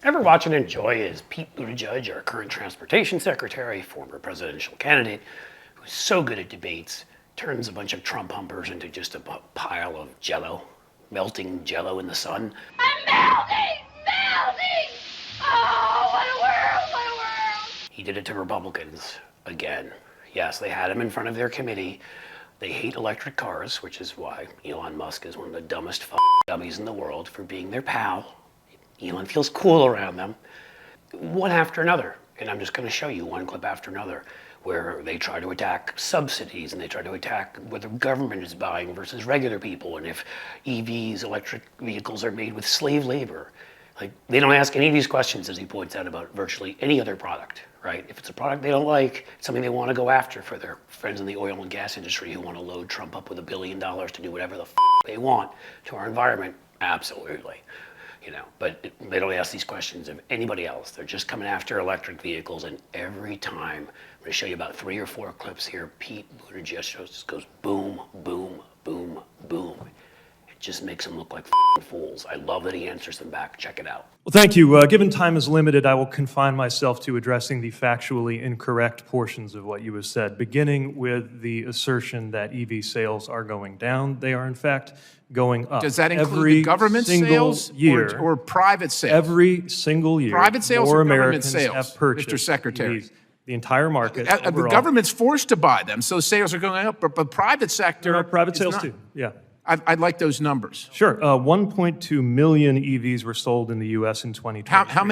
Ever watch and enjoy as Pete Buttigieg, our current transportation secretary, former presidential candidate, who's so good at debates, turns a bunch of Trump humpers into just a pile of jello, melting jello in the sun? I'm melting! Melting! Oh, what a world, what a world! He did it to Republicans again. Yes, they had him in front of their committee. They hate electric cars, which is why Elon Musk is one of the dumbest dummies in the world for being their pal. Elon feels cool around them. One after another. And I'm just going to show you one clip after another where they try to attack subsidies and they try to attack what the government is buying versus regular people, and if EVs, electric vehicles, are made with slave labor. Like, they don't ask any of these questions, as he points out, about virtually any other product, right? If it's a product they don't like, it's something they want to go after for their friends in the oil and gas industry who want to load Trump up with $1 billion to do whatever the they want to our environment, absolutely. But they don't ask these questions of anybody else. They're just coming after electric vehicles, and every time, I'm going to show you about 3 or 4 clips here, Pete Buttigieg just goes boom, boom, boom, boom. It just makes them look like fools. I love that he answers them back. Check it out. Well, thank you. Given time is limited, I will confine myself to addressing the factually incorrect portions of what you have said, beginning with the assertion that EV sales are going down. They are, in fact, going up. Does that include every the government sales year, or private sales? Every single year, private sales more or government Americans sales, have purchased Mr. Secretary? EVs. The entire market. The overall. government's forced to buy them, so sales are going up. But private sector, There are private is sales not. too. Yeah. I'd like those numbers. Sure. 1.2 million EVs were sold in the U.S. in 2020. How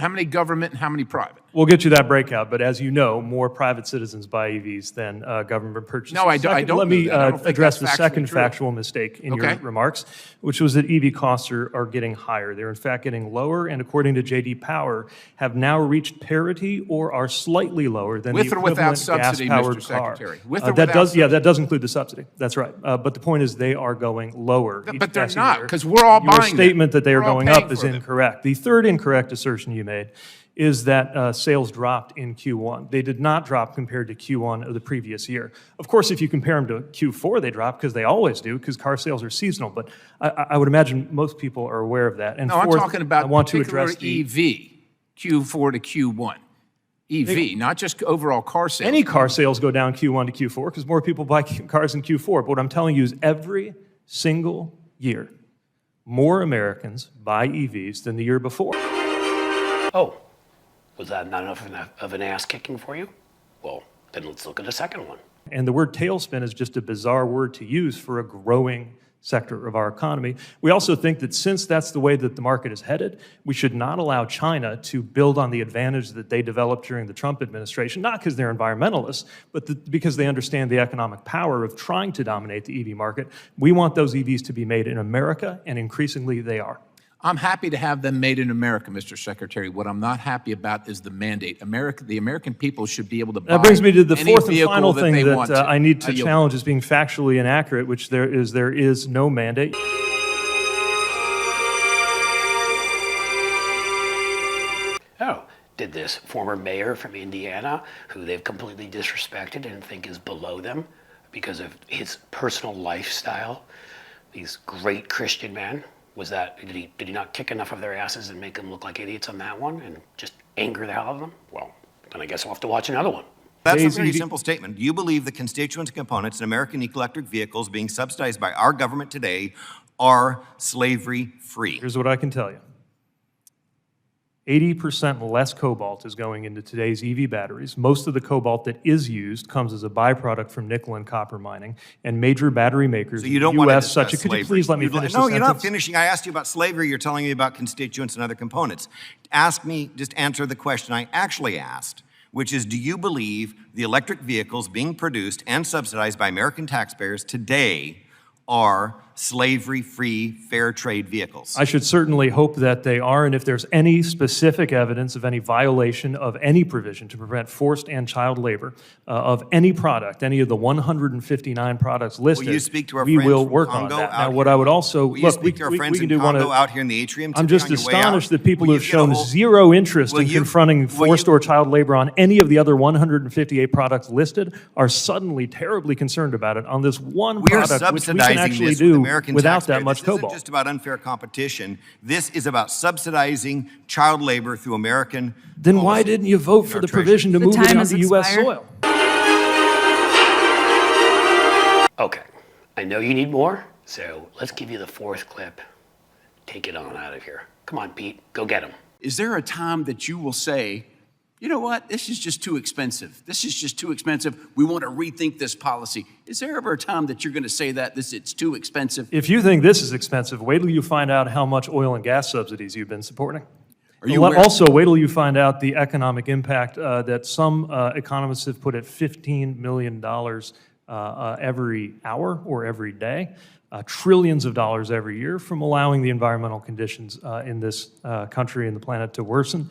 many government and how many private? We'll get you that breakout, but as you know, more private citizens buy EVs than government purchases. No, I don't. Let me address the that's second factually true. factual mistake in your remarks, which was that EV costs are getting higher. They're in fact getting lower, and according to J.D. Power, have now reached parity or are slightly lower than With the or without equivalent subsidy, gas-powered Mr. car. Secretary? With or That without does, yeah, subsidy? that does include the subsidy. That's right. But the point is, they are going lower. each But they're passing not, year. 'cause we're all Your buying them. statement that they are We're all going paying up is for them. incorrect. The third incorrect assertion you made is that sales dropped in Q1. They did not drop compared to Q1 of the previous year. Of course, if you compare them to Q4, they drop, because they always do, because car sales are seasonal. But I would imagine most people are aware of that. And No, I'm fourth, talking about I want to particular address the EV, Q4 to Q1. EV, not just overall car sales. Any car sales go down Q1 to Q4 because more people buy cars in Q4. But what I'm telling you is every single year, more Americans buy EVs than the year before. Oh, was that not enough of an ass kicking for you? Well, then let's look at the second one. And the word tailspin is just a bizarre word to use for a growing sector of our economy. We also think that since that's the way that the market is headed, we should not allow China to build on the advantage that they developed during the Trump administration, not because they're environmentalists, but because they understand the economic power of trying to dominate the EV market. We want those EVs to be made in America, and increasingly they are. I'm happy to have them made in America, Mr. Secretary. What I'm not happy about is the mandate. The American people should be able to buy That brings me to the any fourth and vehicle final that thing they that want to. I need to yield. challenge as being factually inaccurate, which there is no mandate. Oh, did this former mayor from Indiana, who they've completely disrespected and think is below them because of his personal lifestyle, these great Christian men, did he not kick enough of their asses and make them look like idiots on that one and just anger the hell out of them? Well, then I guess I'll have to watch another one. That's a very simple statement. Do you believe the constituents and components in American electric vehicles being subsidized by our government today are slavery-free? Here's what I can tell you. 80% less cobalt is going into today's EV batteries. Most of the cobalt that is used comes as a byproduct from nickel and copper mining, and major battery makers So you don't in want the to U.S. discuss such. Could slavery. you please let me finish? No, the you're not sentence? finishing. I asked you about slavery. You're telling me about constituents and other components. Ask me, just answer the question I actually asked, which is, do you believe the electric vehicles being produced and subsidized by American taxpayers today are slavery-free, fair trade vehicles? I should certainly hope that they are, and if there's any specific evidence of any violation of any provision to prevent forced and child labor of any product, any of the 159 products listed, Will you speak to our we friends will from work on Congo that. out Now, what here? I would also, Will you look, speak to our friends we in can do one Congo of, out here in the atrium I'm today just on your way out? astonished that people Will who have you get a shown whole- zero interest Will in you- confronting will forced you- or child labor on any of the other 158 products listed are suddenly terribly concerned about it on this one We are product, which we can subsidizing actually this with do American without taxpayer. that much This isn't cobalt. just about unfair competition. This is about subsidizing child labor through American Then why policy didn't you vote in for our the treasury. provision to The move it time has onto U.S. expired. soil? Okay, I know you need more, so let's give you the fourth clip. Take it on out of here. Come on, Pete, go get him. Is there a time that you will say, you know what, this is just too expensive. This is just too expensive. We want to rethink this policy. Is there ever a time that you're going to say that it's too expensive? If you think this is expensive, wait till you find out how much oil and gas subsidies you've been supporting. Are you aware- Also, wait till you find out the economic impact that some economists have put at $15 million every hour or every day, trillions of dollars every year from allowing the environmental conditions in this country and the planet to worsen.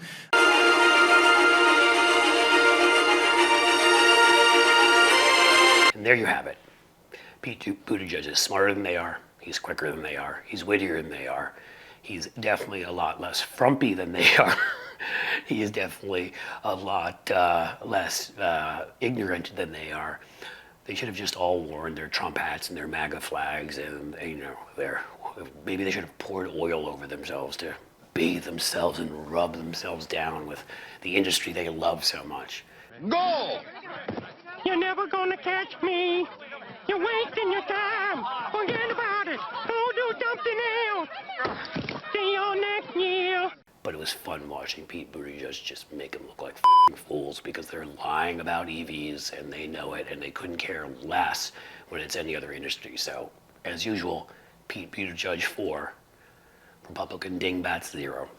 And there you have it. Pete Buttigieg is smarter than they are. He's quicker than they are. He's wittier than they are. He's definitely a lot less frumpy than they are. He is definitely a lot less ignorant than they are. They should have just all worn their Trump hats and their MAGA flags, and maybe they should have poured oil over themselves to bathe themselves and rub themselves down with the industry they love so much. Go! You're never gonna catch me. You're wasting your time. Forget about it. Go do something else. See you next year. But it was fun watching Pete Buttigieg just make them look like f***ing fools because they're lying about EVs and they know it and they couldn't care less when it's any other industry. So, as usual, Pete Buttigieg 4, Republican dingbats 0.